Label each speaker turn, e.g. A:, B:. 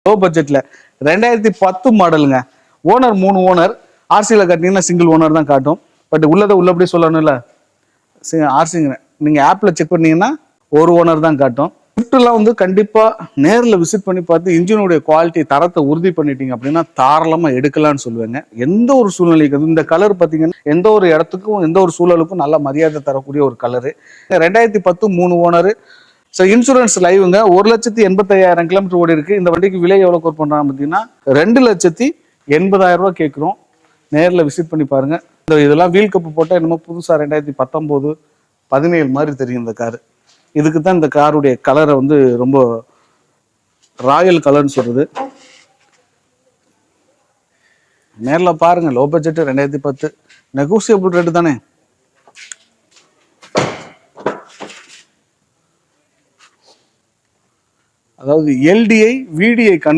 A: Low பட்ஜெட்ல 2010 மாடலுங்க. Owner 3 owner. ஆர்சியில கட்டினீங்கன்னா சிங்கிள் ஓனர் தான் காட்டும். பட் உள்ளதை உள்ளபடி சொல்லணும்ல, ஆர்சிங்க நீங்க ஆப்ல செக் பண்ணீங்கன்னா ஒரு ஓனர் தான் காட்டும். ஸ்விஃப்ட்லாம் வந்து கண்டிப்பா நேரில் விசிட் பண்ணி பார்த்து இன்ஜினுடைய குவாலிட்டி தரத்தை உறுதி பண்ணிட்டீங்க அப்படின்னா தாராளமா எடுக்கலாம்னு சொல்லுவேங்க. எந்த ஒரு சூழ்நிலைக்கு இந்த கலர் பார்த்தீங்கன்னா எந்த ஒரு இடத்துக்கும் எந்த ஒரு சூழலுக்கும் நல்ல மரியாதை தரக்கூடிய ஒரு கலரு. 2010 3 ஓனர். ஸோ இன்சூரன்ஸ் லைவுங்க. 1,85,000 கிலோமீட்டர் ஓடி இருக்கு. இந்த வண்டிக்கு விலை எவ்வளோ கோட் பண்றாங்க பார்த்தீங்கன்னா 2,80,000 ரூபாய் கேட்குறோம். நேரில் விசிட் பண்ணி பாருங்க. இதெல்லாம் வீல் கப்பு போட்டால் என்னமோ புதுசா 2019 17 மாதிரி தெரியும் இந்த காரு. இதுக்கு தான் இந்த காருடைய கலரை வந்து ரொம்ப ராயல் கலர்னு சொல்றது. நேரில் பாருங்க. லோ பட்ஜெட் 2010 நெகோசியபிள் ரேட்டு தானே. அதாவது எல்டிஐ விடிஐ